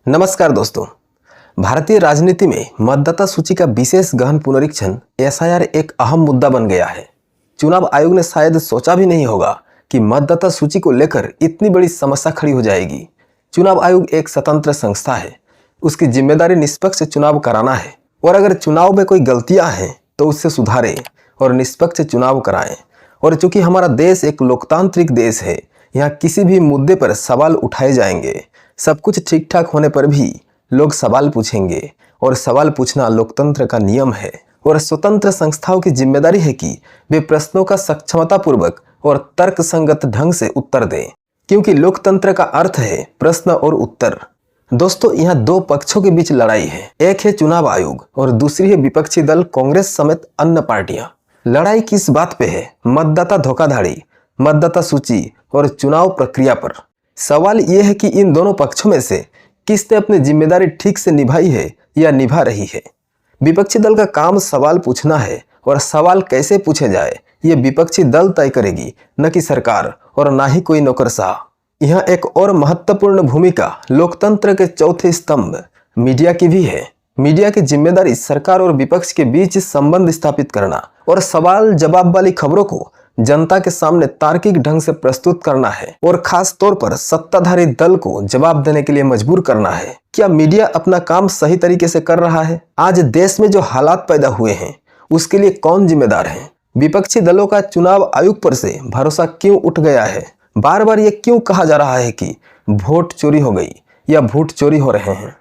नमस्कार दोस्तों। भारतीय राजनीति में मतदाता सूची का विशेष गहन पुनरीक्षण एसआईआर एक अहम मुद्दा बन गया है। चुनाव आयोग ने शायद सोचा भी नहीं होगा कि मतदाता सूची को लेकर इतनी बड़ी समस्या खड़ी हो जाएगी। चुनाव आयोग एक स्वतंत्र संस्था है, उसकी जिम्मेदारी निष्पक्ष चुनाव कराना है और अगर चुनाव में कोई गलतियां हैं तो उससे सुधारें और निष्पक्ष चुनाव कराएं। और चूंकि हमारा देश एक लोकतांत्रिक देश है, यहाँ किसी भी मुद्दे पर सवाल उठाए जाएंगे। सब कुछ ठीक ठाक होने पर भी लोग सवाल पूछेंगे और सवाल पूछना लोकतंत्र का नियम है। और स्वतंत्र संस्थाओं की जिम्मेदारी है कि वे प्रश्नों का सक्षमतापूर्वक और तर्कसंगत ढंग से उत्तर दें, क्योंकि लोकतंत्र का अर्थ है प्रश्न और उत्तर। दोस्तों, यहाँ दो पक्षों के बीच लड़ाई है। एक है चुनाव आयोग और दूसरी है विपक्षी दल कांग्रेस समेत अन्य पार्टियां। लड़ाई किस बात पे है? मतदाता धोखाधड़ी, मतदाता सूची और चुनाव प्रक्रिया पर। सवाल यह है कि इन दोनों पक्षों में से किसने अपनी जिम्मेदारी ठीक से निभाई है या निभा रही है। विपक्षी दल का काम सवाल पूछना है और सवाल कैसे पूछे जाए ये विपक्षी दल तय करेगी, न कि सरकार और ना ही कोई नौकरशाह। यहाँ एक और महत्वपूर्ण भूमिका लोकतंत्र के चौथे स्तंभ मीडिया की भी है। मीडिया की जिम्मेदारी सरकार और विपक्ष के बीच संबंध स्थापित करना और सवाल जवाब वाली खबरों को जनता के सामने तार्किक ढंग से प्रस्तुत करना है और खास तौर पर सत्ताधारी दल को जवाब देने के लिए मजबूर करना है। क्या मीडिया अपना काम सही तरीके से कर रहा है? आज देश में जो हालात पैदा हुए हैं उसके लिए कौन जिम्मेदार है? विपक्षी दलों का चुनाव आयोग पर से भरोसा क्यों उठ गया है? बार बार ये क्यों कहा जा रहा है कि वोट चोरी हो गई या वोट चोरी हो रहे हैं?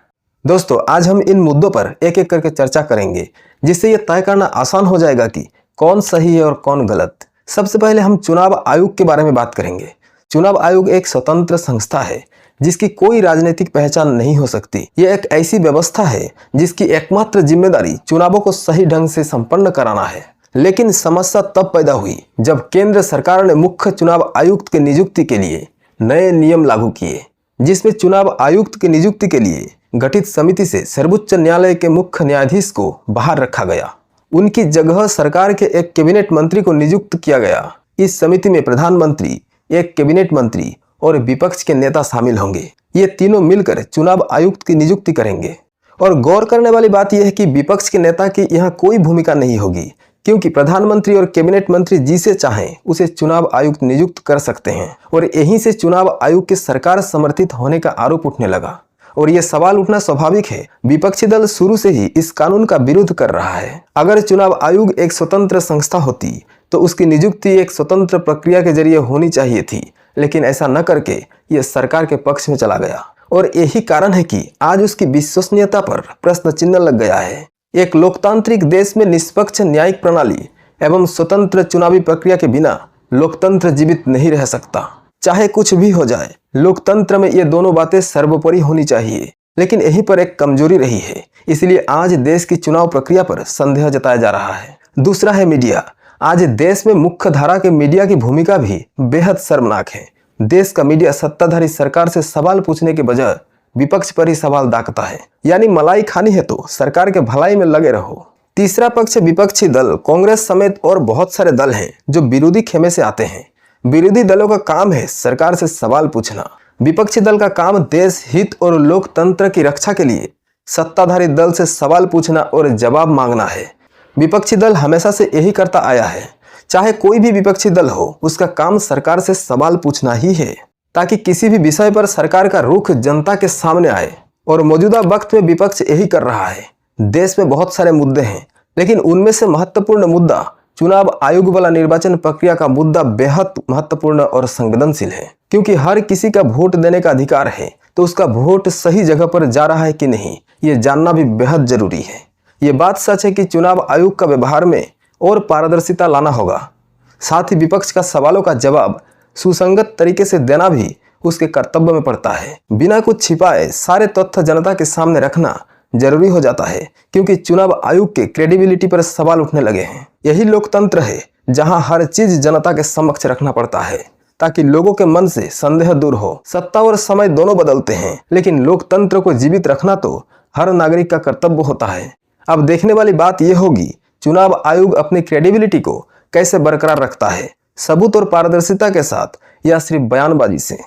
दोस्तों, आज हम इन मुद्दों पर एक एक करके चर्चा करेंगे, जिससे यह तय करना आसान हो जाएगा कि कौन सही है और कौन गलत। सबसे पहले हम चुनाव आयोग के बारे में बात करेंगे। चुनाव आयोग एक स्वतंत्र संस्था है जिसकी कोई राजनीतिक पहचान नहीं हो सकती। यह एक ऐसी व्यवस्था है जिसकी एकमात्र जिम्मेदारी चुनावों को सही ढंग से संपन्न कराना है। लेकिन समस्या तब पैदा हुई जब केंद्र सरकार ने मुख्य चुनाव आयुक्त की नियुक्ति के लिए नए नियम लागू किए, जिसमें चुनाव आयुक्त की नियुक्ति के लिए गठित समिति से सर्वोच्च न्यायालय के मुख्य न्यायाधीश को बाहर रखा गया। उनकी जगह सरकार के एक कैबिनेट मंत्री को नियुक्त किया गया। इस समिति में प्रधानमंत्री, एक कैबिनेट मंत्री और विपक्ष के नेता शामिल होंगे। ये तीनों मिलकर चुनाव आयुक्त की नियुक्ति करेंगे। और गौर करने वाली बात यह है कि विपक्ष के नेता की यहाँ कोई भूमिका नहीं होगी, क्योंकि प्रधानमंत्री और कैबिनेट मंत्री जिसे चाहें उसे चुनाव आयुक्त नियुक्त कर सकते हैं। और यहीं से चुनाव आयोग के सरकार समर्थित होने का आरोप उठने लगा। और यह सवाल उठना स्वाभाविक है। विपक्षी दल शुरू से ही इस कानून का विरोध कर रहा है। अगर चुनाव आयोग एक स्वतंत्र संस्था होती तो उसकी नियुक्ति एक स्वतंत्र प्रक्रिया के जरिए होनी चाहिए थी, लेकिन ऐसा न करके यह सरकार के पक्ष में चला गया। और यही कारण है कि आज उसकी विश्वसनीयता पर प्रश्न चिन्ह लग गया है। एक लोकतांत्रिक देश में निष्पक्ष न्यायिक प्रणाली एवं स्वतंत्र चुनावी प्रक्रिया के बिना लोकतंत्र जीवित नहीं रह सकता। चाहे कुछ भी हो जाए, लोकतंत्र में ये दोनों बातें सर्वोपरि होनी चाहिए। लेकिन यहीं पर एक कमजोरी रही है, इसलिए आज देश की चुनाव प्रक्रिया पर संदेह जताया जा रहा है। दूसरा है मीडिया। आज देश में मुख्य धारा के मीडिया की भूमिका भी बेहद शर्मनाक है। देश का मीडिया सत्ताधारी सरकार से सवाल पूछने के बजाय विपक्ष पर ही सवाल दागता है, यानी मलाई खानी है तो सरकार के भलाई में लगे रहो। तीसरा पक्ष विपक्षी दल कांग्रेस समेत और बहुत सारे दल हैं जो विरोधी खेमे से आते हैं। विरोधी दलों का काम है सरकार से सवाल पूछना। विपक्षी दल का काम देश हित और लोकतंत्र की रक्षा के लिए सत्ताधारी दल से सवाल पूछना और जवाब मांगना है। विपक्षी दल हमेशा से यही करता आया है। चाहे कोई भी विपक्षी दल हो, उसका काम सरकार से सवाल पूछना ही है, ताकि किसी भी विषय पर सरकार का रुख जनता के सामने आए। और मौजूदा वक्त में विपक्ष यही कर रहा है। देश में बहुत सारे मुद्दे हैं, लेकिन उनमें से महत्वपूर्ण मुद्दा चुनाव आयोग वाला निर्वाचन प्रक्रिया का मुद्दा बेहद महत्वपूर्ण और संवेदनशील है। क्योंकि हर किसी का वोट देने का अधिकार है, तो उसका वोट सही जगह पर जा रहा है कि नहीं, ये जानना भी बेहद जरूरी है। ये बात सच है कि चुनाव आयोग का व्यवहार में और पारदर्शिता लाना होगा। साथ ही विपक्ष का सवालों का जवाब सुसंगत तरीके से देना भी उसके कर्तव्य में पड़ता है। बिना कुछ छिपाए सारे तथ्य जनता के सामने रखना जरूरी हो जाता है, क्योंकि चुनाव आयोग के क्रेडिबिलिटी पर सवाल उठने लगे हैं। यही लोकतंत्र है जहां हर चीज जनता के समक्ष रखना पड़ता है, ताकि लोगों के मन से संदेह दूर हो। सत्ता और समय दोनों बदलते हैं, लेकिन लोकतंत्र को जीवित रखना तो हर नागरिक का कर्तव्य होता है। अब देखने वाली बात यह होगी चुनाव आयोग अपनी क्रेडिबिलिटी को कैसे बरकरार रखता है, सबूत और पारदर्शिता के साथ या सिर्फ बयानबाजी से।